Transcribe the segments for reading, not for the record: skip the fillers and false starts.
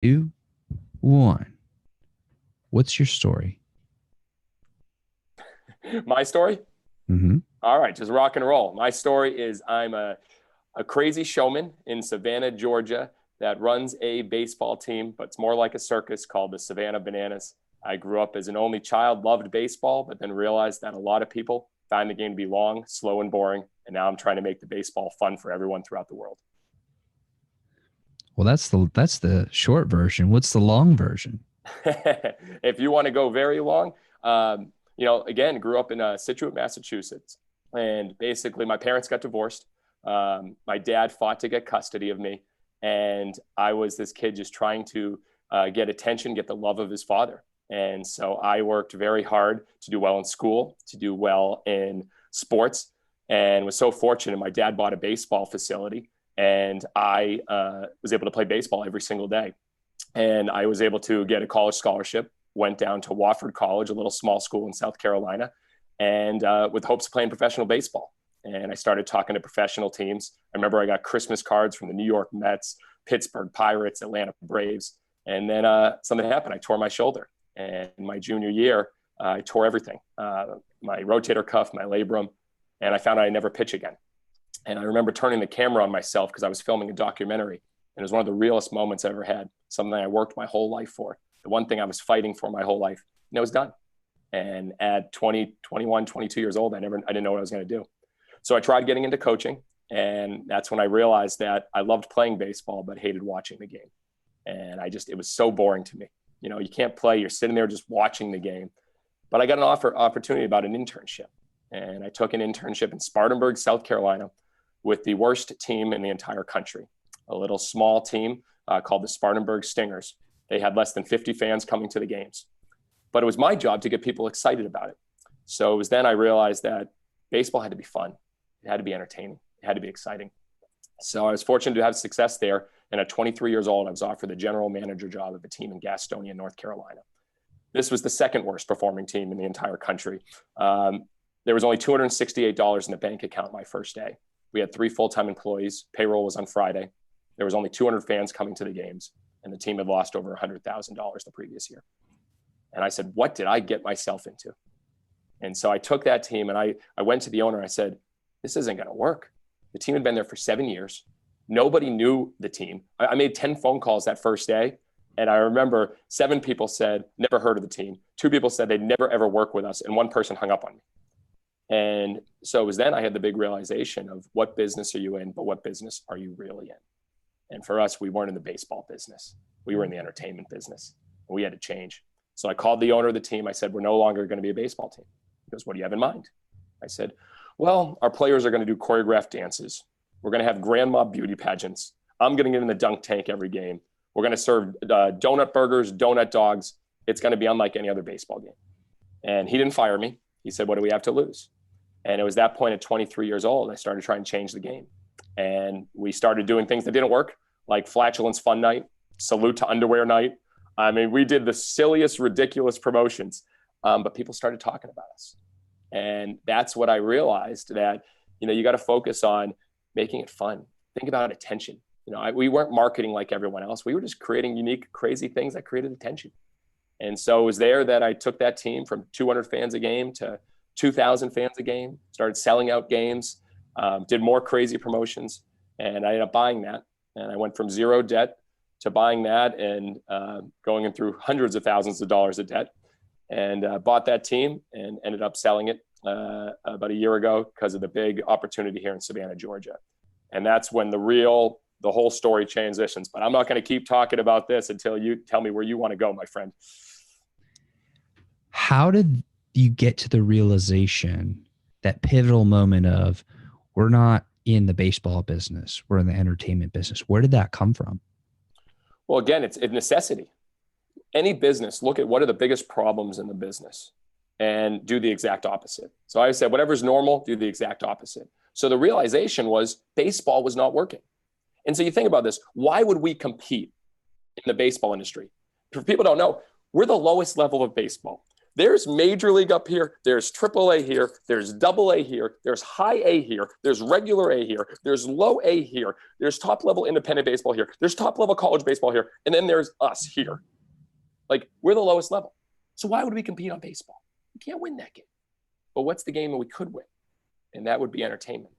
2, 1. What's your story? My story? Mm-hmm. All right, just rock and roll. My story is I'm a crazy showman in Savannah, Georgia, that runs a baseball team, but it's more like a circus called the Savannah Bananas. I grew up as an only child, loved baseball, but then realized that a lot of people find the game to be long, slow, and boring. And now I'm trying to make the baseball fun for everyone throughout the world. Well, that's the short version. What's the long version? If you want to go very long, again, grew up in Situate, Massachusetts. And basically, my parents got divorced. My dad fought to get custody of me. And I was this kid just trying to get attention, get the love of his father. And so I worked very hard to do well in school, to do well in sports, and was so fortunate. My dad bought a baseball facility, and I was able to play baseball every single day. And I was able to get a college scholarship, went down to Wofford College, a little small school in South Carolina, and with hopes of playing professional baseball. And I started talking to professional teams. I remember I got Christmas cards from the New York Mets, Pittsburgh Pirates, Atlanta Braves. And then something happened. I tore my shoulder. And my junior year, I tore everything, my rotator cuff, my labrum, and I found out I'd never pitch again. And I remember turning the camera on myself because I was filming a documentary. And it was one of the realest moments I ever had, something I worked my whole life for. The one thing I was fighting for my whole life, and it was done. And at 20, 21, 22 years old, I didn't know what I was going to do. So I tried getting into coaching. And that's when I realized that I loved playing baseball, but hated watching the game. And it was so boring to me. You can't play, you're sitting there just watching the game. But I got an opportunity about an internship. And I took an internship in Spartanburg, South Carolina, with the worst team in the entire country, a little small team called the Spartanburg Stingers. They had less than 50 fans coming to the games. But it was my job to get people excited about it. So it was then I realized that baseball had to be fun. It had to be entertaining. It had to be exciting. So I was fortunate to have success there. And at 23 years old, I was offered the general manager job of a team in Gastonia, North Carolina. This was the second worst performing team in the entire country. There was only $268 in the bank account my first day. We had 3 full-time employees. Payroll was on Friday. There was only 200 fans coming to the games, and the team had lost over $100,000 the previous year. And I said, what did I get myself into? And so I took that team and I went to the owner. I said, this isn't going to work. The team had been there for 7 years. Nobody knew the team. I made 10 phone calls that first day. And I remember 7 people said, never heard of the team. 2 people said they'd never, ever work with us. And 1 person hung up on me. And so it was then I had the big realization of what business are you in, but what business are you really in? And for us, we weren't in the baseball business. We were in the entertainment business. And we had to change. So I called the owner of the team. I said, we're no longer going to be a baseball team. He goes, what do you have in mind? I said, well, our players are going to do choreographed dances. We're going to have grandma beauty pageants. I'm going to get in the dunk tank every game. We're going to serve donut burgers, donut dogs. It's going to be unlike any other baseball game. And he didn't fire me. He said, what do we have to lose? And it was that point at 23 years old, I started trying to change the game. And we started doing things that didn't work, like flatulence fun night, salute to underwear night. I mean, we did the silliest, ridiculous promotions, but people started talking about us. And that's what I realized, that, you got to focus on making it fun. Think about attention. We weren't marketing like everyone else. We were just creating unique, crazy things that created attention. And so it was there that I took that team from 200 fans a game to 2,000 fans a game, started selling out games, did more crazy promotions, and I ended up buying that. And I went from zero debt to buying that and going in through hundreds of thousands of dollars of debt, and bought that team and ended up selling it about a year ago because of the big opportunity here in Savannah, Georgia. And that's when the whole story transitions. But I'm not going to keep talking about this until you tell me where you want to go, my friend. How did you get to the realization, that pivotal moment of, we're not in the baseball business, we're in the entertainment business? Where did that come from? Well, again, it's a necessity. Any business, look at what are the biggest problems in the business and do the exact opposite. So I said, whatever's normal, do the exact opposite. So the realization was baseball was not working. And so you think about this, why would we compete in the baseball industry? For people who don't know, we're the lowest level of baseball. there's major league up here. There's triple A here. There's double A here. There's high A here. There's regular A here. There's low A here. There's top level independent baseball here. There's top level college baseball here. And then there's us here. Like, we're the lowest level. So why would we compete on baseball? We can't win that game. But what's the game that we could win? And that would be entertainment,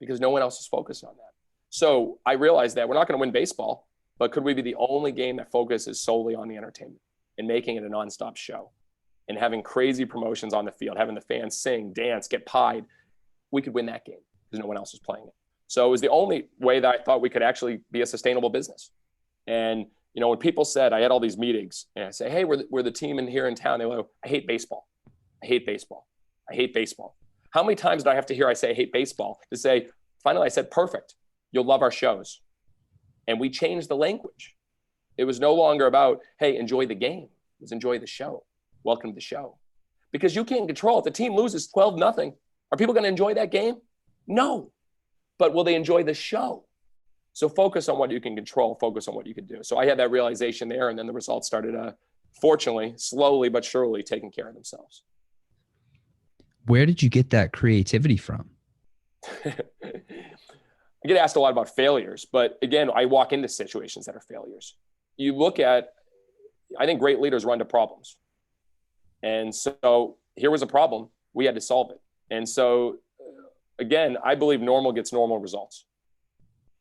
because no one else is focused on that. So I realized that we're not going to win baseball, but could we be the only game that focuses solely on the entertainment and making it a nonstop show and having crazy promotions on the field, having the fans sing, dance, get pied? We could win that game because no one else is playing it. So it was the only way that I thought we could actually be a sustainable business. And, you know, when people said, I had all these meetings and I say, hey, we're the team in here in town. They go, I hate baseball. I hate baseball. I hate baseball. How many times did I have to hear I say I hate baseball to say, finally I said, perfect. You'll love our shows. And we changed the language. It was no longer about, hey, enjoy the game. It was enjoy the show. Welcome to the show. Because you can't control. If the team loses 12-0, are people going to enjoy that game? No. But will they enjoy the show? So focus on what you can control. Focus on what you can do. So I had that realization there, and then the results started, fortunately, slowly but surely taking care of themselves. Where did you get that creativity from? I get asked a lot about failures, but again, I walk into situations that are failures. You look at, I think great leaders run to problems. And so here was a problem. We had to solve it. And so again, I believe normal gets normal results.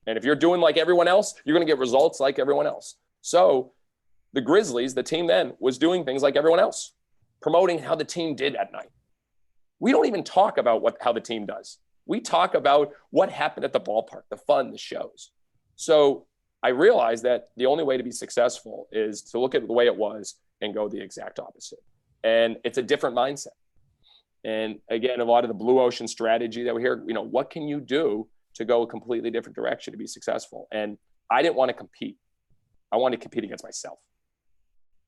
And if you're doing like everyone else, you're going to get results like everyone else. So the Grizzlies, the team then, was doing things like everyone else, promoting how the team did at night. We don't even talk about how the team does. We talk about what happened at the ballpark, the fun, the shows. So I realized that the only way to be successful is to look at the way it was and go the exact opposite. And it's a different mindset. And again, a lot of the blue ocean strategy that we hear, you know, what can you do to go a completely different direction to be successful? And I didn't want to compete. I wanted to compete against myself.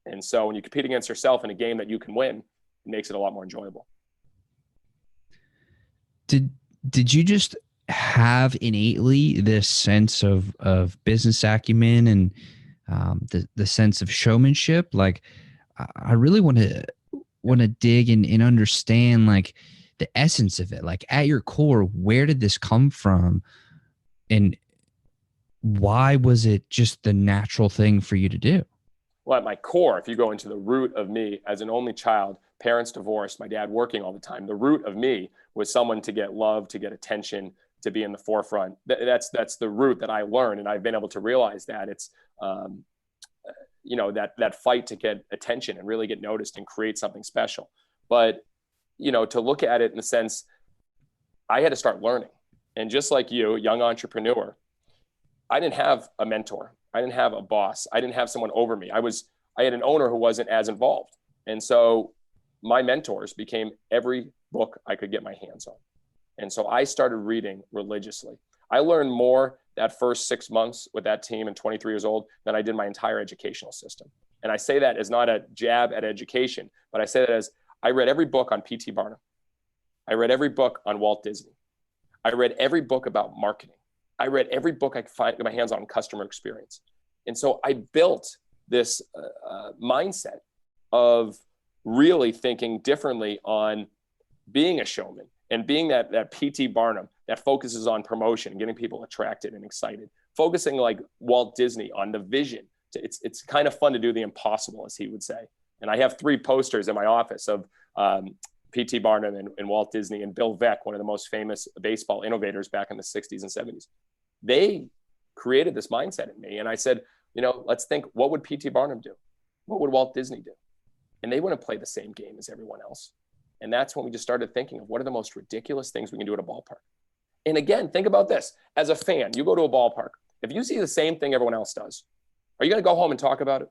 And so when you compete against yourself in a game that you can win, it makes it a lot more enjoyable. Did you just have innately this sense of business acumen and the sense of showmanship? Like, I really want to dig and understand like the essence of it. Like, at your core, where did this come from, and why was it just the natural thing for you to do? Well, at my core, if you go into the root of me as an only child, parents divorced, my dad working all the time, the root of me was someone to get love, to get attention, to be in the forefront. That's the root that I learned. And I've been able to realize that it's, you know, that fight to get attention and really get noticed and create something special. But, you know, to look at it in the sense, I had to start learning. And just like you, young entrepreneur, I didn't have a mentor. I didn't have a boss. I didn't have someone over me. I had an owner who wasn't as involved. And so my mentors became every book I could get my hands on. And so I started reading religiously. I learned more that first 6 months with that team and 23 years old than I did my entire educational system. And I say that as not a jab at education, but I say that as I read every book on P.T. Barnum. I read every book on Walt Disney. I read every book about marketing. I read every book I could get my hands on customer experience. And so I built this mindset of really thinking differently on being a showman and being that P.T. Barnum that focuses on promotion, getting people attracted and excited, focusing like Walt Disney on the vision. It's kind of fun to do the impossible, as he would say. And I have 3 posters in my office of P.T. Barnum and Walt Disney and Bill Veeck, one of the most famous baseball innovators back in the 60s and 70s. They created this mindset in me. And I said, you know, let's think, what would P.T. Barnum do? What would Walt Disney do? And they wouldn't play the same game as everyone else. And that's when we just started thinking of what are the most ridiculous things we can do at a ballpark. And again, think about this. As a fan, you go to a ballpark. If you see the same thing everyone else does, are you going to go home and talk about it?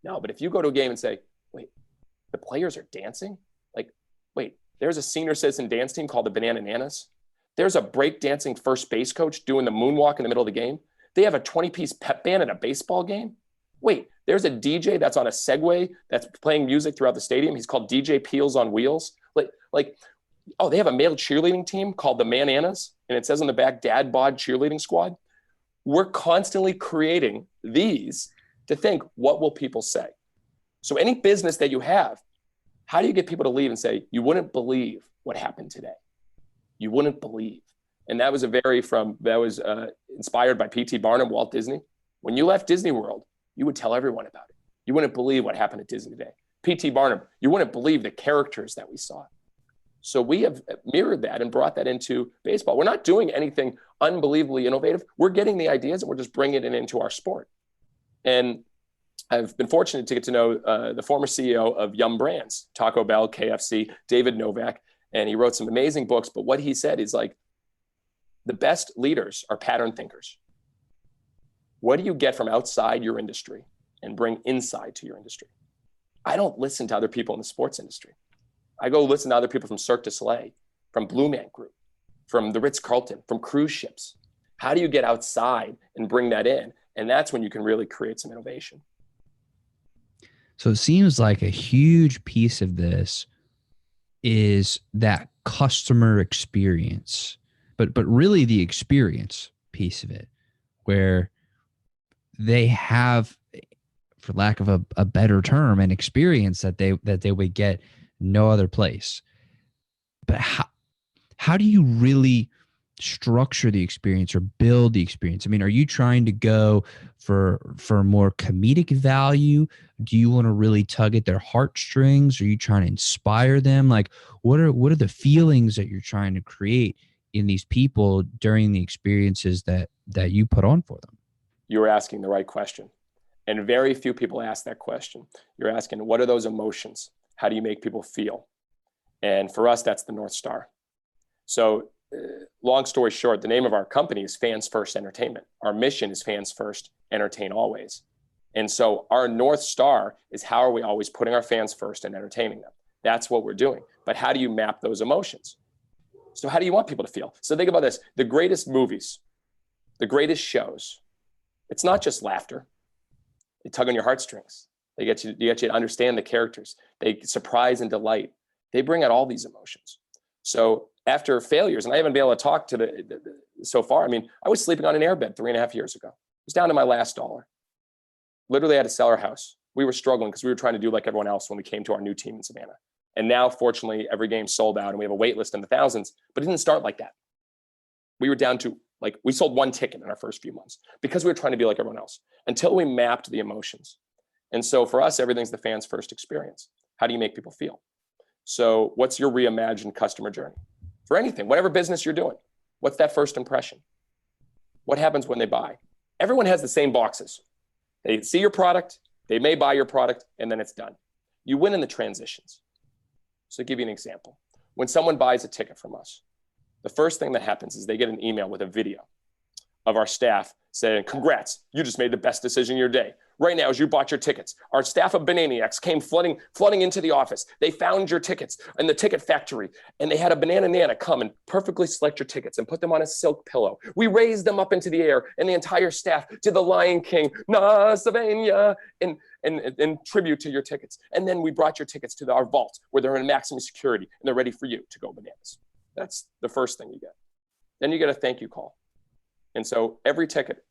No, but if you go to a game and say, wait, the players are dancing? Like, wait, there's a senior citizen dance team called the Bananas. There's a break-dancing first base coach doing the moonwalk in the middle of the game. They have a 20-piece pep band at a baseball game. Wait, there's a DJ that's on a Segway that's playing music throughout the stadium. He's called DJ Peels on Wheels. Oh, they have a male cheerleading team called the Bananas, and it says on the back, Dad Bod Cheerleading Squad. We're constantly creating these to think, what will people say? So any business that you have, How do you get people to leave and say, you wouldn't believe what happened today? You wouldn't believe. And that was inspired by P.T. Barnum, Walt Disney. When you left Disney World, you would tell everyone about it. You wouldn't believe what happened at Disney today. P.T. Barnum, you wouldn't believe the characters that we saw. So we have mirrored that and brought that into baseball. We're not doing anything unbelievably innovative. We're getting the ideas and we're just bringing it into our sport. And I've been fortunate to get to know the former CEO of Yum Brands, Taco Bell, KFC, David Novak, and he wrote some amazing books. But what he said is like, the best leaders are pattern thinkers. What do you get from outside your industry and bring inside to your industry? I don't listen to other people in the sports industry. I go listen to other people from Cirque du Soleil, from Blue Man Group, from the Ritz-Carlton, from cruise ships. How do you get outside and bring that in? And that's when you can really create some innovation. So it seems like a huge piece of this is that customer experience, but really the experience piece of it, where they have, for lack of a better term, an experience that they would get no other place. But how do you really structure the experience or build the experience? I mean, are you trying to go for more comedic value? Do you want to really tug at their heartstrings? Are you trying to inspire them? Like, what are the feelings that you're trying to create in these people during the experiences that you put on for them? You're asking the right question. And very few people ask that question. You're asking, what are those emotions? How do you make people feel? And for us, that's the North Star. So long story short, the name of our company is Fans First Entertainment. Our mission is Fans First, Entertain Always. And so our North Star is, how are we always putting our fans first and entertaining them? That's what we're doing. But how do you map those emotions? So how do you want people to feel? So think about this. The greatest movies, the greatest shows, it's not just laughter. They tug on your heartstrings. They get you to understand the characters. They surprise and delight. They bring out all these emotions. So after failures, and I haven't been able to talk to so far. I mean, I was sleeping on an airbed 3.5 years ago. It was down to my last dollar. Literally had to sell our house. We were struggling because we were trying to do like everyone else when we came to our new team in Savannah. And now, fortunately, every game's sold out and we have a wait list in the thousands, but it didn't start like that. We were down to we sold one ticket in our first few months because we were trying to be like everyone else until we mapped the emotions. And so for us, everything's the fans first experience. How do you make people feel? So what's your reimagined customer journey? For anything, whatever business you're doing, what's that first impression? What happens when they buy? Everyone has the same boxes. They see your product, they may buy your product, and then it's done. You win in the transitions. So I'll give you an example. When someone buys a ticket from us, the first thing that happens is they get an email with a video of our staff saying, congrats, you just made the best decision of your day. Right now, as you bought your tickets, our staff of Bananiacs came flooding into the office. They found your tickets in the ticket factory, and they had a banana nana come and perfectly select your tickets and put them on a silk pillow. We raised them up into the air, and the entire staff did the Lion King, na Savannah, in tribute to your tickets. And then we brought your tickets to our vault where they're in maximum security, and they're ready for you to go bananas. That's the first thing you get. Then you get a thank you call. And so every ticket,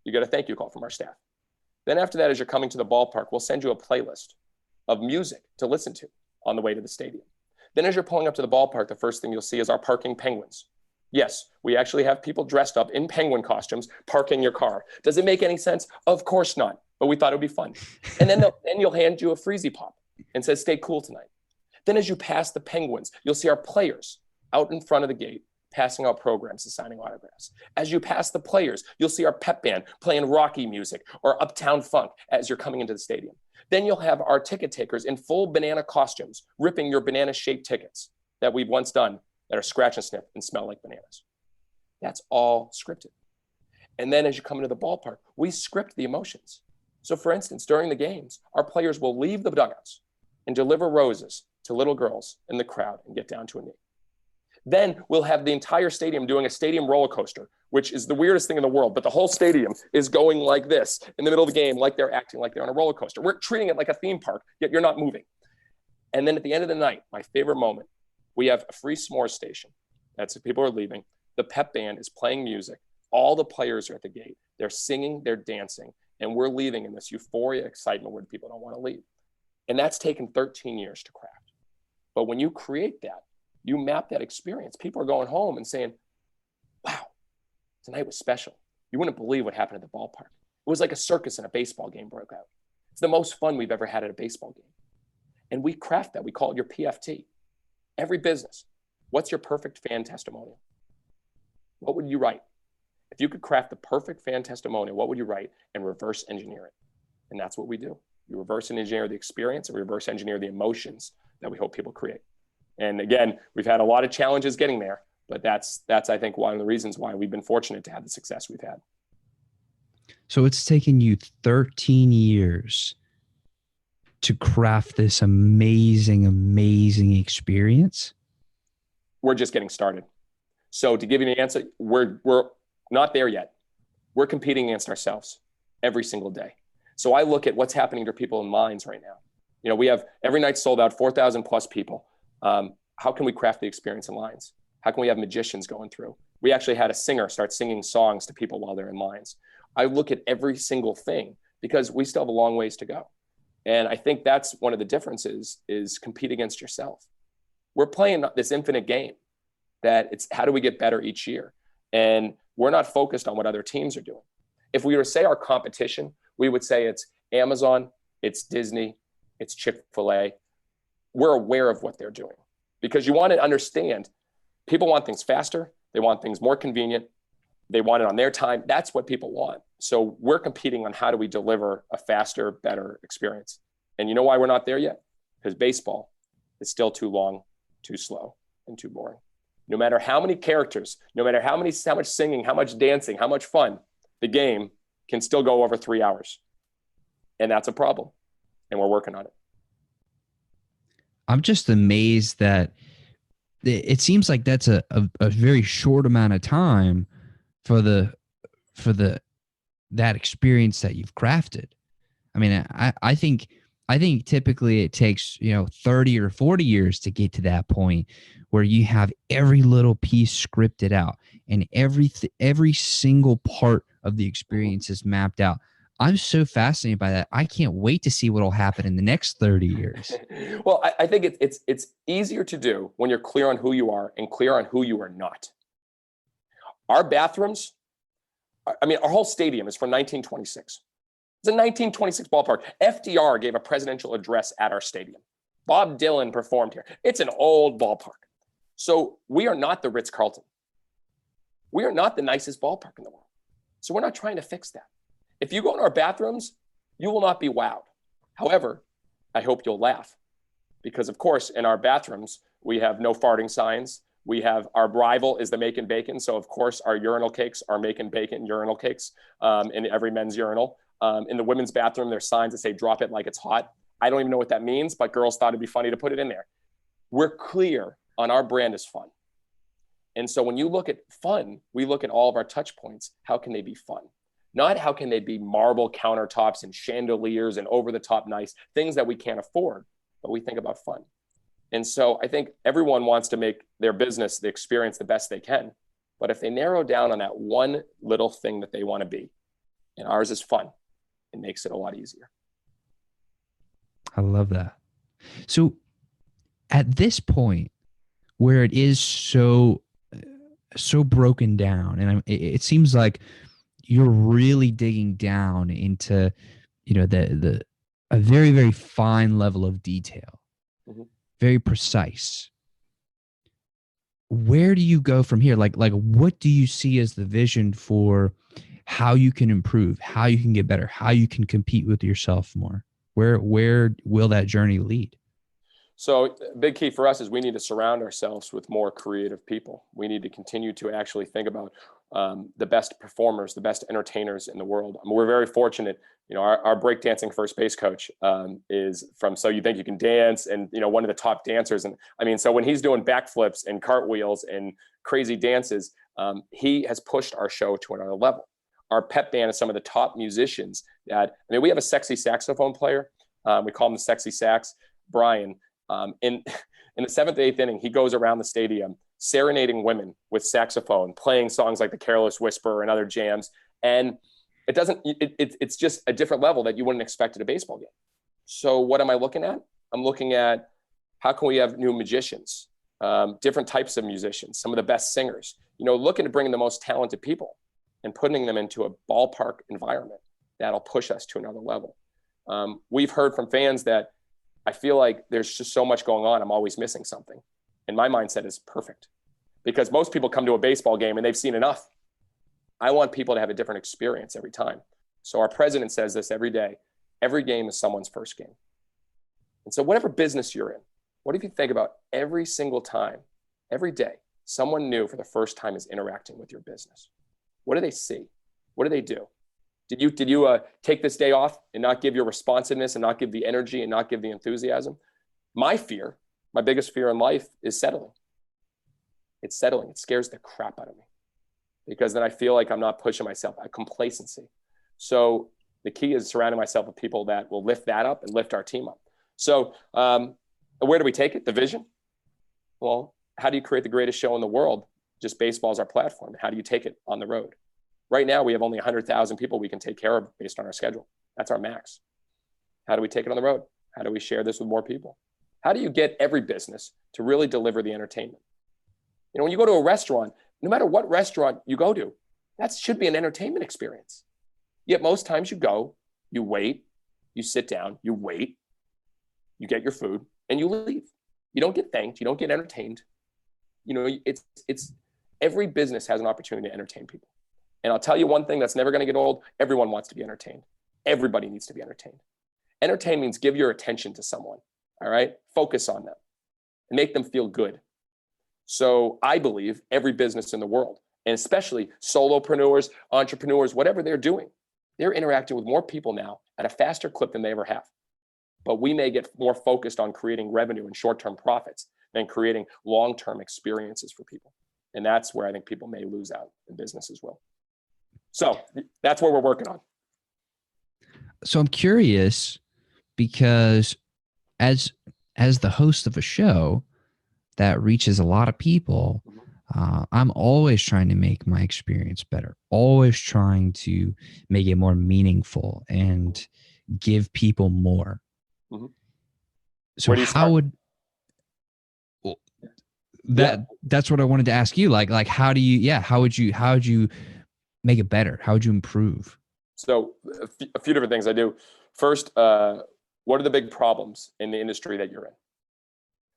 you get a thank you call from our staff. Then after that, as you're coming to the ballpark, we'll send you a playlist of music to listen to on the way to the stadium. Then as you're pulling up to the ballpark, the first thing you'll see is our parking penguins. Yes, we actually have people dressed up in penguin costumes parking your car. Does it make any sense? Of course not, but we thought it would be fun. And then you'll hand you a Freezy Pop and says, stay cool tonight. Then as you pass the penguins, you'll see our players out in front of the gate passing out programs and signing autographs. As you pass the players, you'll see our pep band playing Rocky music or Uptown Funk as you're coming into the stadium. Then you'll have our ticket takers in full banana costumes ripping your banana-shaped tickets that we've once done that are scratch and sniff and smell like bananas. That's all scripted. And then as you come into the ballpark, we script the emotions. So for instance, during the games, our players will leave the dugouts and deliver roses to little girls in the crowd and get down to a knee. Then we'll have the entire stadium doing a stadium roller coaster, which is the weirdest thing in the world, but the whole stadium is going like this in the middle of the game, like they're acting like they're on a roller coaster. We're treating it like a theme park, yet you're not moving. And then at the end of the night, my favorite moment, we have a free s'mores station. That's if people are leaving. The pep band is playing music. All the players are at the gate. They're singing, they're dancing, and we're leaving in this euphoria excitement where people don't want to leave. And that's taken 13 years to craft. But when you create that, you map that experience, people are going home and saying, wow, tonight was special. You wouldn't believe what happened at the ballpark. It was like a circus and a baseball game broke out. It's the most fun we've ever had at a baseball game. And we craft that. We call it your PFT. Every business. What's your perfect fan testimonial? What would you write? If you could craft the perfect fan testimonial, what would you write and reverse engineer it? And that's what we do. You reverse engineer the experience and reverse engineer the emotions that we hope people create. And again, we've had a lot of challenges getting there, but that's I think one of the reasons why we've been fortunate to have the success we've had. So it's taken you 13 years to craft this amazing, amazing experience? We're just getting started. So to give you the answer, we're not there yet. We're competing against ourselves every single day. So I look at what's happening to people in minds right now. You know, we have every night sold out 4,000 plus people. How can we craft the experience in lines? How can we have magicians going through? We actually had a singer start singing songs to people while they're in lines. I look at every single thing because we still have a long ways to go. And I think that's one of the differences is compete against yourself. We're playing this infinite game that it's how do we get better each year? And we're not focused on what other teams are doing. If we were to say our competition, we would say it's Amazon, it's Disney, it's Chick-fil-A. We're aware of what they're doing because you want to understand people want things faster. They want things more convenient. They want it on their time. That's what people want. So we're competing on how do we deliver a faster, better experience. And you know why we're not there yet? Because baseball is still too long, too slow, and too boring. No matter how many characters, no matter how much singing, how much dancing, how much fun, the game can still go over 3 hours. And that's a problem. And we're working on it. I'm just amazed that it seems like that's a very short amount of time for that experience that you've crafted. I mean, I think typically it takes, 30 or 40 years to get to that point where you have every little piece scripted out and every single part of the experience is mapped out. I'm so fascinated by that. I can't wait to see what will happen in the next 30 years. Well, I think it's easier to do when you're clear on who you are and clear on who you are not. Our bathrooms, our whole stadium is from 1926. It's a 1926 ballpark. FDR gave a presidential address at our stadium. Bob Dylan performed here. It's an old ballpark. So we are not the Ritz-Carlton. We are not the nicest ballpark in the world. So we're not trying to fix that. If you go in our bathrooms, you will not be wowed. However, I hope you'll laugh because, of course, in our bathrooms, we have no farting signs. We have our rival is the making bacon. So, of course, our urinal cakes are making bacon urinal cakes in every men's urinal. In the women's bathroom, there's signs that say drop it like it's hot. I don't even know what that means, but girls thought it'd be funny to put it in there. We're clear on our brand is fun. And so when you look at fun, we look at all of our touch points. How can they be fun? Not how can they be marble countertops and chandeliers and over-the-top nice, things that we can't afford, but we think about fun. And so I think everyone wants to make their business, the experience, the best they can. But if they narrow down on that one little thing that they want to be, and ours is fun, it makes it a lot easier. I love that. So at this point where it is so broken down, and it seems like you're really digging down into, a very, very fine level of detail, very precise. Where do you go from here? Like what do you see as the vision for how you can improve, how you can get better, how you can compete with yourself more? Where will that journey lead? So a big key for us is we need to surround ourselves with more creative people. We need to continue to actually think about the best performers, the best entertainers in the world. We're very fortunate. Our breakdancing first base coach is from So You Think You Can Dance, and one of the top dancers. And so when he's doing backflips and cartwheels and crazy dances, he has pushed our show to another level. Our pep band is some of the top musicians. We have a sexy saxophone player. We call him the Sexy Sax, Brian. In the seventh, eighth inning, he goes around the stadium serenading women with saxophone, playing songs like The Careless Whisper and other jams. And it's just a different level that you wouldn't expect at a baseball game. So what am I looking at? I'm looking at How can we have new magicians, different types of musicians, some of the best singers, looking to bring the most talented people and putting them into a ballpark environment that'll push us to another level. We've heard from fans that I feel like there's just so much going on. I'm always missing something. And my mindset is perfect, because most people come to a baseball game and they've seen enough. I want people to have a different experience every time. So our president says this every day: every game is someone's first game. And so whatever business you're in, what if you think about every single time, every day, someone new for the first time is interacting with your business? What do they see? What do they do? Did you take this day off and not give your responsiveness and not give the energy and not give the enthusiasm? My biggest fear in life is settling. It's settling. It scares the crap out of me, because then I feel like I'm not pushing myself, a complacency. So the key is surrounding myself with people that will lift that up and lift our team up. So where do we take it? The vision? Well, how do you create the greatest show in the world? Just baseball is our platform. How do you take it on the road? Right now, we have only 100,000 people we can take care of based on our schedule. That's our max. How do we take it on the road? How do we share this with more people? How do you get every business to really deliver the entertainment? When you go to a restaurant, no matter what restaurant you go to, that should be an entertainment experience. Yet most times you go, you wait, you sit down, you wait, you get your food, and you leave. You don't get thanked. You don't get entertained. It's every business has an opportunity to entertain people. And I'll tell you one thing that's never going to get old. Everyone wants to be entertained. Everybody needs to be entertained. Entertain means give your attention to someone. All right. Focus on them and make them feel good. So I believe every business in the world, and especially solopreneurs, entrepreneurs, whatever they're doing, they're interacting with more people now at a faster clip than they ever have. But we may get more focused on creating revenue and short-term profits than creating long-term experiences for people. And that's where I think people may lose out in business as well. So that's what we're working on. So I'm curious, because as the host of a show that reaches a lot of people, I'm always trying to make my experience better, always trying to make it more meaningful and give people more. Mm-hmm. So how would that's what I wanted to ask you. Like how would you make it better? How would you improve? So a few different things I do. First, what are the big problems in the industry that you're in?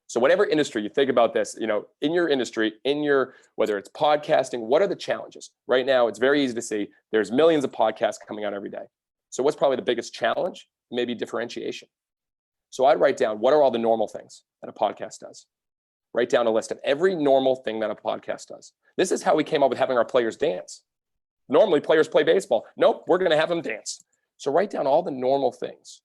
So whatever industry you think about this, in your industry, whether it's podcasting, what are the challenges? Right now, it's very easy to see there's millions of podcasts coming out every day. So what's probably the biggest challenge? Maybe differentiation. So I'd write down, what are all the normal things that a podcast does? Write down a list of every normal thing that a podcast does. This is how we came up with having our players dance. Normally players play baseball. Nope, we're going to have them dance. So write down all the normal things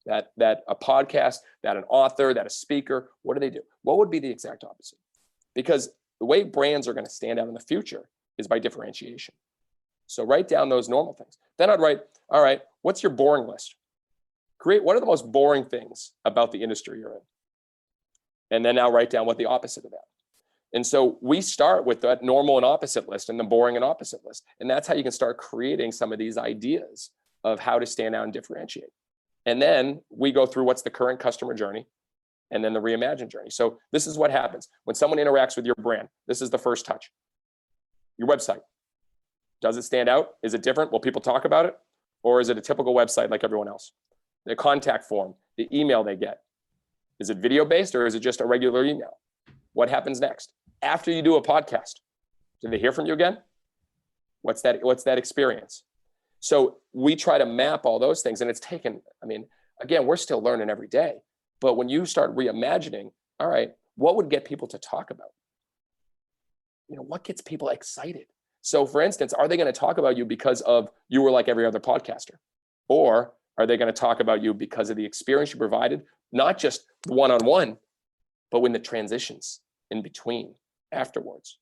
that a podcast, that an author, that a speaker, what do they do? What would be the exact opposite? Because the way brands are going to stand out in the future is by differentiation. So write down those normal things. Then I'd write, all right, what's your boring list? Create what are the most boring things about the industry you're in? And then now write down what the opposite of that. And so we start with that normal and opposite list and the boring and opposite list. And that's how you can start creating some of these ideas of how to stand out and differentiate. And then we go through what's the current customer journey and then the reimagined journey. So this is what happens when someone interacts with your brand. This is the first touch. Your website. Does it stand out? Is it different? Will people talk about it? Or is it a typical website like everyone else? The contact form, the email they get. Is it video based or is it just a regular email? What happens next? After you do a podcast, do they hear from you again? What's that experience? So we try to map all those things, and it's taken, again, we're still learning every day. But when you start reimagining, all right, what would get people to talk about? What gets people excited? So for instance, are they going to talk about you because of you were like every other podcaster? Or are they going to talk about you because of the experience you provided, not just one-on-one, but when the transitions in between afterwards?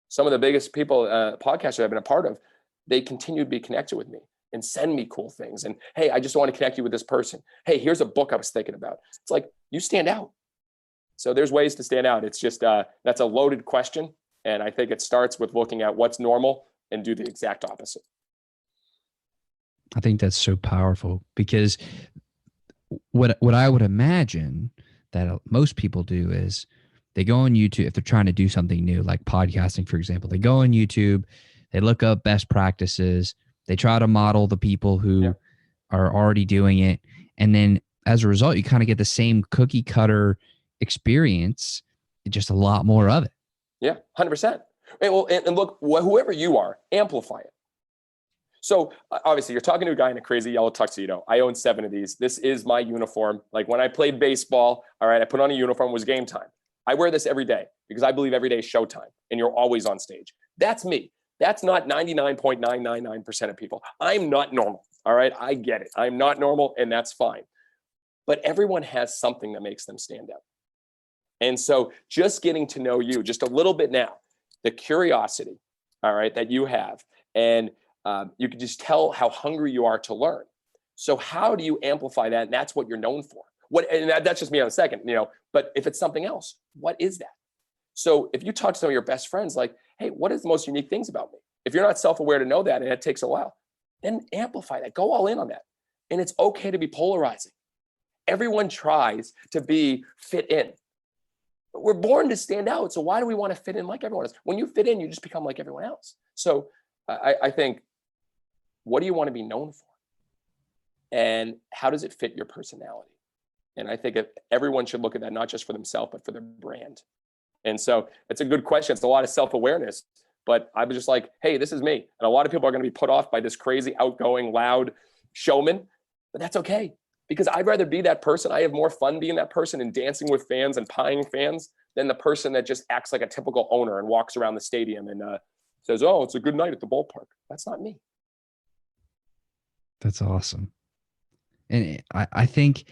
Some of the biggest people, podcasters I've been a part of, they continue to be connected with me and send me cool things. And hey, I just want to connect you with this person. Hey, here's a book I was thinking about. It's like, you stand out. So there's ways to stand out. It's just, that's a loaded question. And I think it starts with looking at what's normal and do the exact opposite. I think that's so powerful, because what I would imagine that most people do is they go on YouTube if they're trying to do something new, like podcasting, for example. They go on YouTube, they look up best practices, they try to model the people who are already doing it, and then as a result, you kind of get the same cookie cutter experience, just a lot more of it. Yeah, 100%. And look, whoever you are, amplify it. So obviously you're talking to a guy in a crazy yellow tuxedo. I own 7 of these. This is my uniform. Like when I played baseball, all right, I put on a uniform, it was game time. I wear this every day because I believe every day is showtime and you're always on stage. That's me. That's not 99.999% of people. I'm not normal. All right. I get it. I'm not normal and that's fine. But everyone has something that makes them stand out. And so just getting to know you just a little bit now, the curiosity, all right, that you have, and you can just tell how hungry you are to learn. So how do you amplify that? And that's what you're known for. And that's just me on a second, but if it's something else, what is that? So if you talk to some of your best friends, like, hey, what is the most unique things about me? If you're not self-aware to know that, and it takes a while, then amplify that, go all in on that. And it's okay to be polarizing. Everyone tries to be fit in. But we're born to stand out. So why do we want to fit in like everyone else? When you fit in, you just become like everyone else. So I think, what do you want to be known for? And how does it fit your personality? And I think everyone should look at that, not just for themselves, but for their brand. And so it's a good question. It's a lot of self-awareness, but I was just like, hey, this is me. And a lot of people are going to be put off by this crazy, outgoing, loud showman, but that's okay. Because I'd rather be that person. I have more fun being that person and dancing with fans and pieing fans than the person that just acts like a typical owner and walks around the stadium and says, oh, it's a good night at the ballpark. That's not me. That's awesome. And I think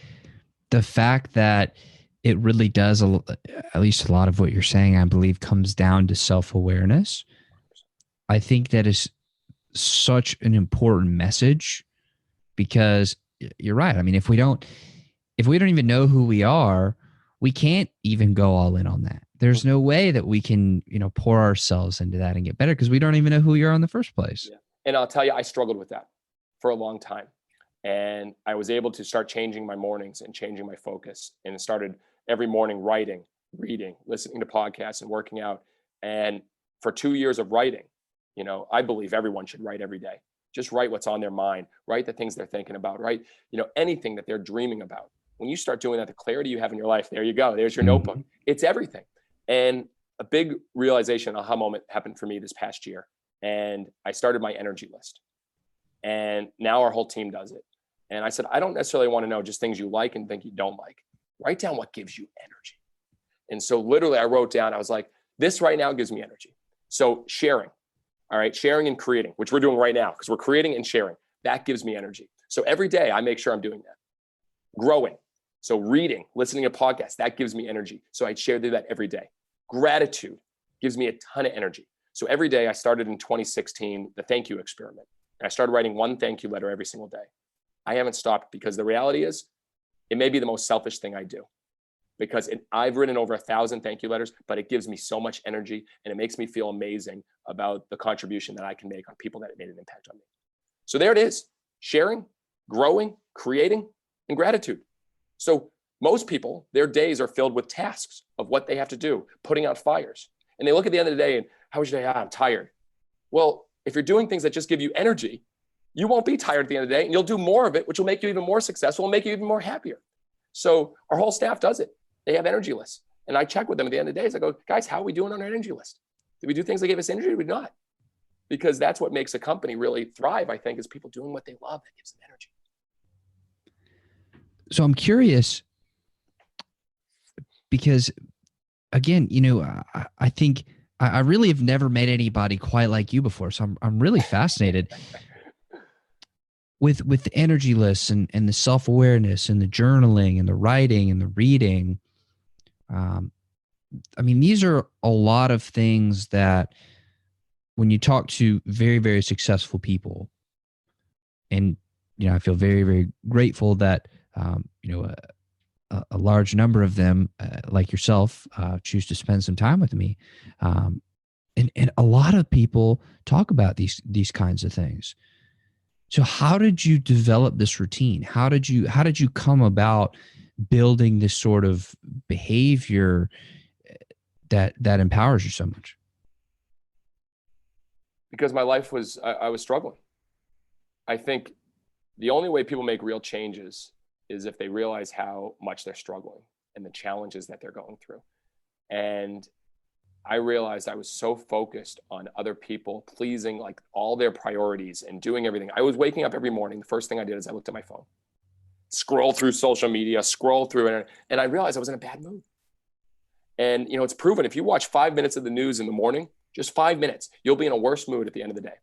the fact that it really does, at least a lot of what you're saying, I believe, comes down to self-awareness. I think that is such an important message because you're right. I mean, if we don't even know who we are, we can't even go all in on that. There's no way that we can, pour ourselves into that and get better because we don't even know who you are in the first place. Yeah. And I'll tell you, I struggled with that for a long time. And I was able to start changing my mornings and changing my focus, and started every morning writing, reading, listening to podcasts and working out. And for 2 years of writing, I believe everyone should write every day. Just write what's on their mind, write the things they're thinking about, write, anything that they're dreaming about. When you start doing that, the clarity you have in your life, there you go. There's your notebook. It's everything. And a big realization, aha moment happened for me this past year. And I started my energy list. And now our whole team does it. And I said, I don't necessarily want to know just things you like and think you don't like. Write down what gives you energy. And so literally I wrote down, I was like, this right now gives me energy. So sharing, all right, sharing and creating, which we're doing right now because we're creating and sharing. That gives me energy. So every day I make sure I'm doing that. Growing. So reading, listening to podcasts, that gives me energy. So I share that every day. Gratitude gives me a ton of energy. So every day I started in 2016, the thank you experiment. And I started writing one thank you letter every single day. I haven't stopped because the reality is it may be the most selfish thing I do because I've written over 1,000 thank you letters, but it gives me so much energy and it makes me feel amazing about the contribution that I can make on people that it made an impact on me. So there it is, sharing, growing, creating, and gratitude. So most people, their days are filled with tasks of what they have to do, putting out fires. And they look at the end of the day and how was your day? I'm tired. Well, if you're doing things that just give you energy, you won't be tired at the end of the day and you'll do more of it, which will make you even more successful and make you even more happier. So our whole staff does it. They have energy lists. And I check with them at the end of the day. I go, guys, how are we doing on our energy list? Did we do things that gave us energy or did we not? Because that's what makes a company really thrive, I think, is people doing what they love that gives them energy. So I'm curious because, again, I think I really have never met anybody quite like you before. So I'm really fascinated. With the energy lists and the self-awareness and the journaling and the writing and the reading, these are a lot of things that when you talk to very, very successful people, and, I feel very, very grateful that, a large number of them, like yourself, choose to spend some time with me. And a lot of people talk about these kinds of things. So how did you develop this routine? How did you come about building this sort of behavior that empowers you so much? Because my life was, I was struggling. I think the only way people make real changes is if they realize how much they're struggling and the challenges that they're going through. And I realized I was so focused on other people, pleasing like all their priorities and doing everything. I was waking up every morning. The first thing I did is I looked at my phone, scroll through social media, scroll through it, and I realized I was in a bad mood. And, you know, it's proven if you watch 5 minutes of the news in the morning, just 5 minutes, you'll be in a worse mood at the end of the day.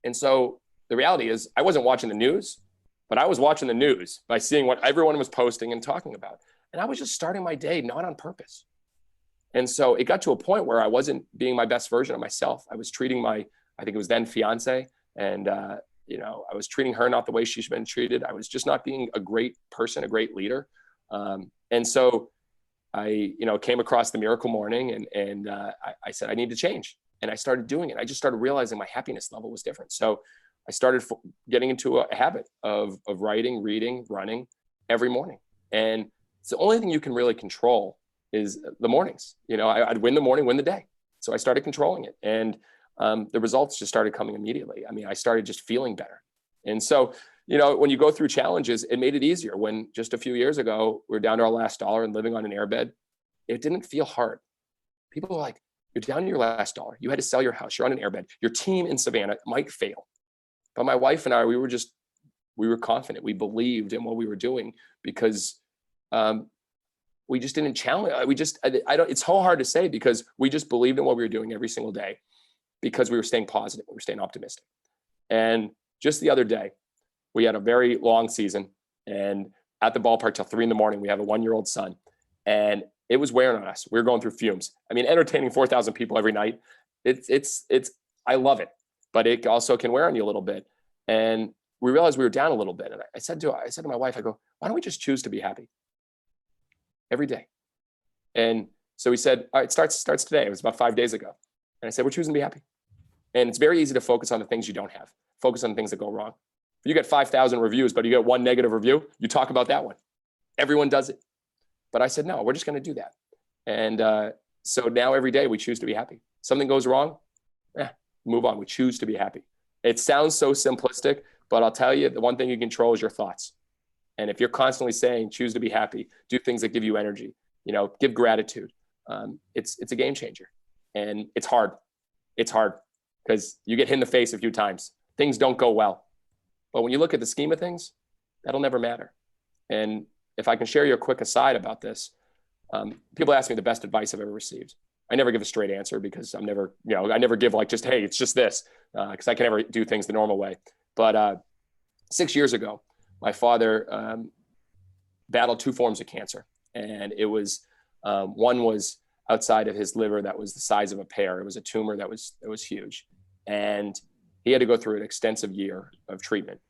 And so the reality is I wasn't watching the news, but I was watching the news by seeing what everyone was posting and talking about. And I was just starting my day, not on purpose. And so it got to a point where I wasn't being my best version of myself. I was treating my, I think it was then fiance, and you know, I was treating her not the way she's been treated. I was just not being a great person, a great leader. And so I, you know, came across the Miracle Morning, and I said I need to change, and I started doing it. I just started realizing my happiness level was different. So I started getting into a habit of writing, reading, running every morning, and it's the only thing you can really control is the mornings. You know, I'd win the morning, win the day. So I started controlling it, and the results just started coming immediately. I mean, I started just feeling better. And so, you know, when you go through challenges, it made it easier. When just a few years ago, we were down to our last dollar and living on an airbed, it didn't feel hard. People were like, you're down to your last dollar. You had to sell your house. You're on an airbed. Your team in Savannah might fail. But my wife and I, we were confident. We believed in what we were doing because we just didn't challenge. It's so hard to say because we just believed in what we were doing every single day because we were staying positive. We were staying optimistic. And just the other day, we had a very long season, and at the ballpark till 3 a.m, we have a 1-year-old son, and it was wearing on us. We were going through fumes. I mean, entertaining 4,000 people every night. I love it, but it also can wear on you a little bit. And we realized we were down a little bit. And I said to my wife, I go, why don't we just choose to be happy every day? And so we said, all right, starts today. It was about 5 days ago. And I said, we're choosing to be happy. And it's very easy to focus on the things you don't have. Focus on the things that go wrong. If you get 5,000 reviews, but you get one negative review, you talk about that one. Everyone does it. But I said, no, we're just going to do that. And so now every day we choose to be happy. Something goes wrong, move on. We choose to be happy. It sounds so simplistic, but I'll tell you, the one thing you control is your thoughts. And if you're constantly saying, choose to be happy, do things that give you energy, you know, give gratitude, it's a game changer. And it's hard. It's hard because you get hit in the face a few times. Things don't go well. But when you look at the scheme of things, that'll never matter. And if I can share you a quick aside about this, people ask me the best advice I've ever received. I never give a straight answer because I never give like just, hey, it's just this, because I can never do things the normal way. But 6 years ago, my father battled 2 forms of cancer. And it was, one was outside of his liver that was the size of a pear. It was a tumor that was huge. And he had to go through an extensive year of treatment.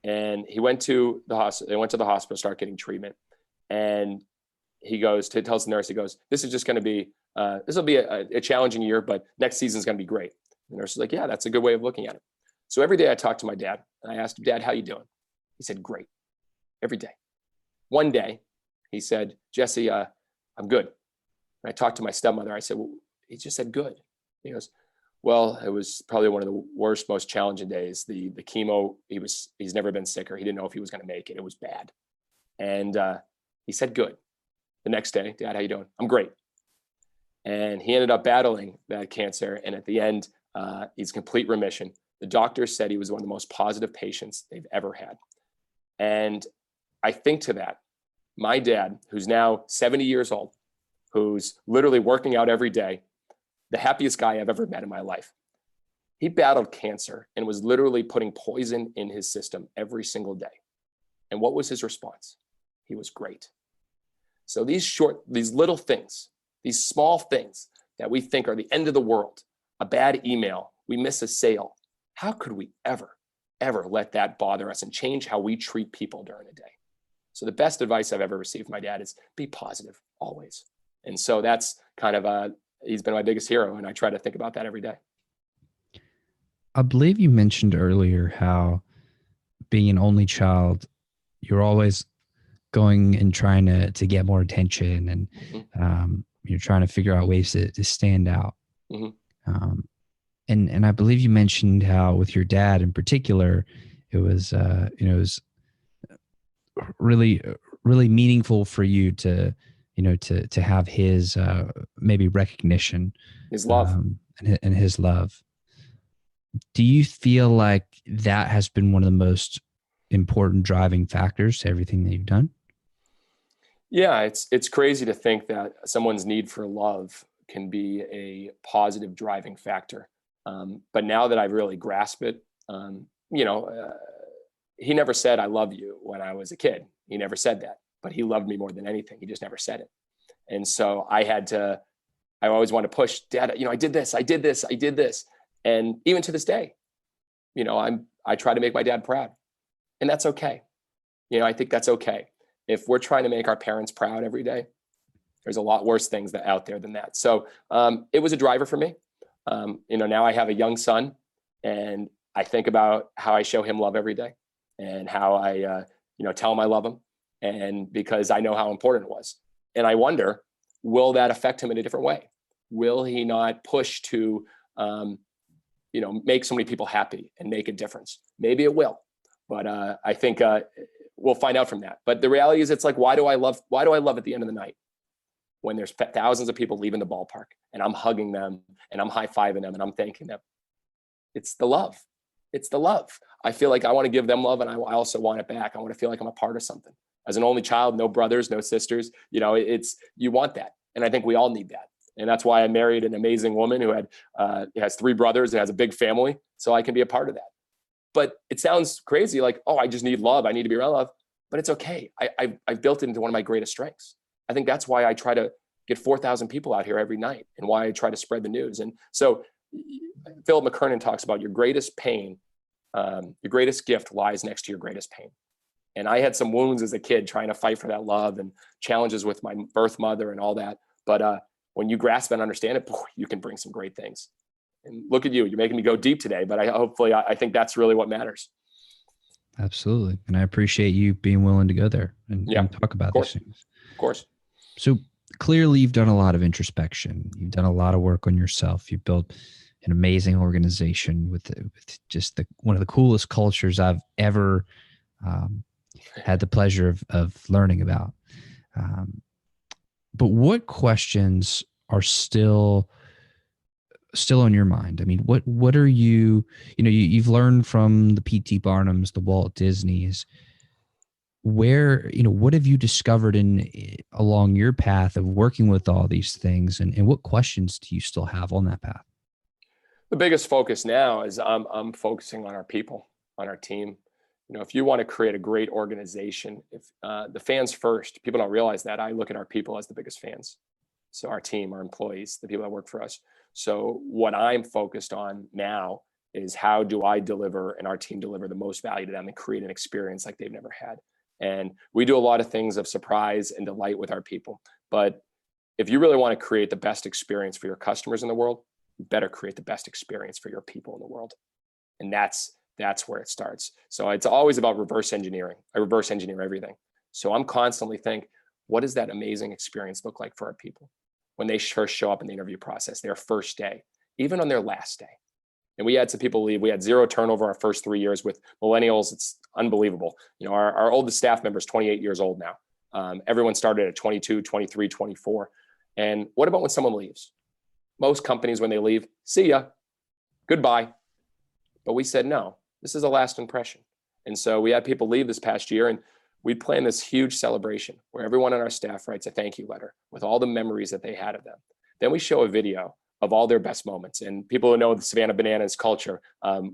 And he went to the hospital. They went to the hospital, start getting treatment. And he tells the nurse, he goes, this is just going to be, this will be a challenging year, but next season's going to be great. The nurse is like, yeah, that's a good way of looking at it. So every day I talked to my dad and I asked him, Dad, how you doing? He said, great. Every day. One day he said, Jesse, I'm good. And I talked to my stepmother. I said, well, he just said good. He goes, well, it was probably one of the worst, most challenging days. The chemo, he's never been sicker. He didn't know if he was going to make it. It was bad. And he said, good. The next day, Dad, how you doing? I'm great. And he ended up battling that cancer. And at the end, he's complete remission. The doctor said he was one of the most positive patients they've ever had. And I think to that, my dad, who's now 70 years old, who's literally working out every day, the happiest guy I've ever met in my life. He battled cancer and was literally putting poison in his system every single day. And what was his response? He was great. So these little things, these small things that we think are the end of the world, a bad email, we miss a sale. How could we ever let that bother us and change how we treat people during a day? So the best advice I've ever received from my dad is be positive always. And so that's kind of he's been my biggest hero. And I try to think about that every day. I believe you mentioned earlier how being an only child, you're always going and trying to get more attention, and Mm-hmm. you're trying to figure out ways to stand out. Mm-hmm. And I believe you mentioned how with your dad in particular, it was it was really really meaningful for you to to have his maybe recognition, His love. and his love. Do you feel like that has been one of the most important driving factors to everything that you've done? Yeah, it's crazy to think that someone's need for love can be a positive driving factor. But now that I've really grasped it, you know, he never said "I love you" when I was a kid. He never said that, but he loved me more than anything. He just never said it. And so I always want to push, Dad. I did this, I did this, I did this, and even to this day, I try to make my dad proud, and that's okay. I think that's okay. If we're trying to make our parents proud every day, there's a lot worse things out there than that. So it was a driver for me. Now I have a young son, and I think about how I show him love every day, and how I, tell him I love him, and because I know how important it was. And I wonder, will that affect him in a different way? Will he not push to, make so many people happy and make a difference? Maybe it will, but I think we'll find out from that. But the reality is, it's like, why do I love at the end of the night when there's thousands of people leaving the ballpark and I'm hugging them and I'm high-fiving them and I'm thanking them? It's the love. It's the love. I feel like I want to give them love, and I also want it back. I want to feel like I'm a part of something. As an only child, no brothers, no sisters, you want that. And I think we all need that. And that's why I married an amazing woman who has 3 brothers and has a big family, so I can be a part of that. But it sounds crazy, like, oh, I just need love, I need to be around love. But it's okay. I've built it into one of my greatest strengths. I think that's why I try to get 4,000 people out here every night, and why I try to spread the news. And so Philip McKernan talks about your greatest pain, your greatest gift lies next to your greatest pain. And I had some wounds as a kid trying to fight for that love, and challenges with my birth mother and all that. But when you grasp and understand it, boy, you can bring some great things. And look at you, you're making me go deep today, but I think that's really what matters. Absolutely. And I appreciate you being willing to go there and talk about these things. Of course. So clearly you've done a lot of introspection. You've done a lot of work on yourself. You've built an amazing organization with just one of the coolest cultures I've ever had the pleasure of learning about. But what questions are still on your mind? I mean, what are you've learned from the P.T. Barnums, the Walt Disneys. Where, what have you discovered along your path of working with all these things, and what questions do you still have on that path? The biggest focus now is I'm focusing on our people, on our team. If you want to create a great organization, if the fans first, people don't realize that. I look at our people as the biggest fans. So our team, our employees, the people that work for us. So what I'm focused on now is, how do I deliver and our team deliver the most value to them and create an experience like they've never had? And we do a lot of things of surprise and delight with our people. But if you really want to create the best experience for your customers in the world, you better create the best experience for your people in the world. And that's where it starts. So it's always about reverse engineering. I reverse engineer everything. So I'm constantly thinking, what does that amazing experience look like for our people when they first show up in the interview process, their first day, even on their last day? And we had some people leave. We had 0 turnover our first 3 years. With millennials, it's unbelievable. Our oldest staff member is 28 years old now. Everyone started at 22, 23, 24. And what about when someone leaves? Most companies, when they leave, see ya, goodbye. But we said, no, this is a last impression. And so we had people leave this past year, and we planned this huge celebration where everyone on our staff writes a thank you letter with all the memories that they had of them. Then we show a video of all their best moments. And people who know the Savannah Bananas culture,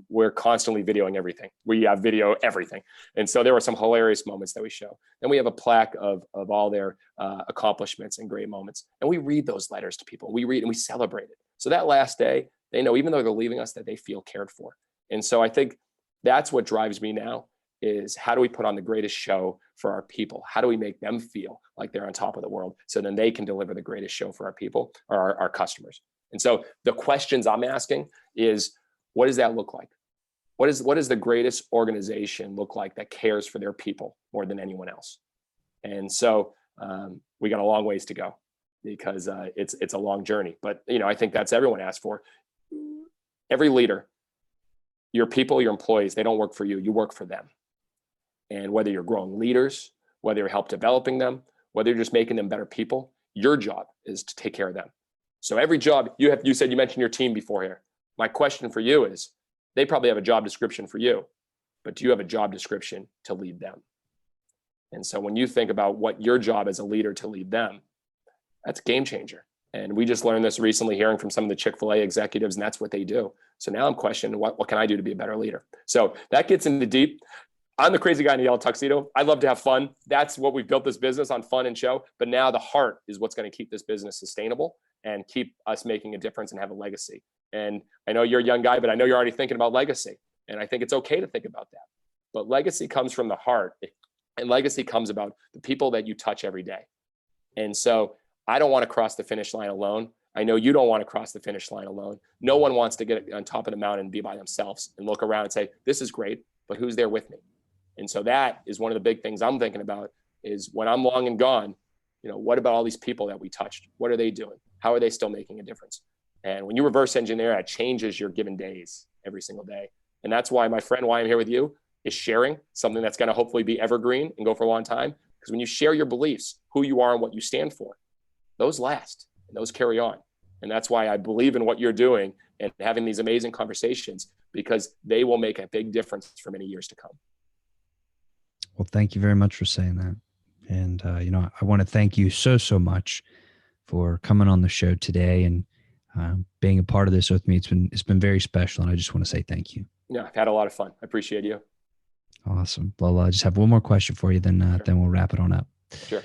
we're constantly videoing everything. We have video everything. And so there were some hilarious moments that we show. Then we have a plaque of all their accomplishments and great moments. And we read those letters to people. We read and we celebrate it. So that last day, they know, even though they're leaving us, that they feel cared for. And so I think that's what drives me now, is how do we put on the greatest show for our people? How do we make them feel like they're on top of the world, so then they can deliver the greatest show for our people, or our customers? And so the questions I'm asking is, what does that look like? What does the greatest organization look like that cares for their people more than anyone else? And so we got a long ways to go because it's a long journey. But, I think that's everyone asks for. Every leader, your people, your employees, they don't work for you. You work for them. And whether you're growing leaders, whether you're help developing them, whether you're just making them better people, your job is to take care of them. So every job you mentioned your team before here. My question for you is, they probably have a job description for you, but do you have a job description to lead them? And so when you think about what your job as a leader to lead them, that's a game changer. And we just learned this recently, hearing from some of the Chick-fil-A executives, and that's what they do. So now I'm questioning, what can I do to be a better leader? So that gets into deep. I'm the crazy guy in the yellow tuxedo. I love to have fun. That's what we've built this business on, fun and show. But now the heart is what's going to keep this business sustainable and keep us making a difference and have a legacy. And I know you're a young guy, but I know you're already thinking about legacy. And I think it's okay to think about that. But legacy comes from the heart. And legacy comes about the people that you touch every day. And so I don't want to cross the finish line alone. I know you don't want to cross the finish line alone. No one wants to get on top of the mountain and be by themselves and look around and say, this is great, but who's there with me? And so that is one of the big things I'm thinking about, is when I'm long and gone, what about all these people that we touched? What are they doing? How are they still making a difference? And when you reverse engineer, it changes your given days every single day. And that's why, my friend, why I'm here with you is sharing something that's going to hopefully be evergreen and go for a long time. Because when you share your beliefs, who you are and what you stand for, those last and those carry on. And that's why I believe in what you're doing and having these amazing conversations, because they will make a big difference for many years to come. Well, thank you very much for saying that. And, I want to thank you so much for coming on the show today and being a part of this with me. It's been very special. And I just want to say thank you. Yeah, I've had a lot of fun. I appreciate you. Awesome. Well, I just have one more question for you, then we'll wrap it on up. Sure.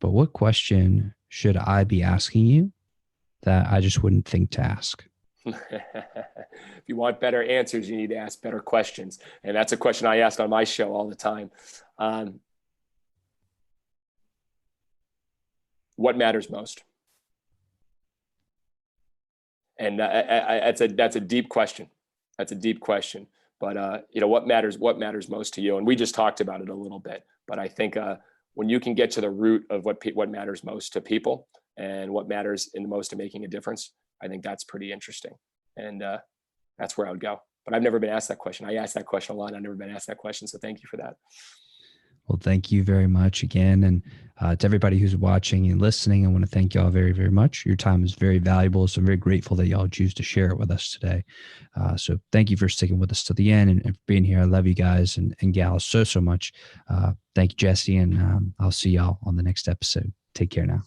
But what question should I be asking you that I just wouldn't think to ask? If you want better answers, you need to ask better questions. And that's a question I ask on my show all the time. What matters most? And that's a deep question. That's a deep question. But what matters most to you? And we just talked about it a little bit. But I think when you can get to the root of what matters most to people and what matters in the most to making a difference, I think that's pretty interesting. And that's where I would go. But I've never been asked that question. I ask that question a lot. I've never been asked that question. So thank you for that. Well, thank you very much again. And to everybody who's watching and listening, I want to thank y'all very, very much. Your time is very valuable. So I'm very grateful that y'all choose to share it with us today. So thank you for sticking with us to the end and for being here. I love you guys and gals so much. Thank you, Jesse. And I'll see y'all on the next episode. Take care now.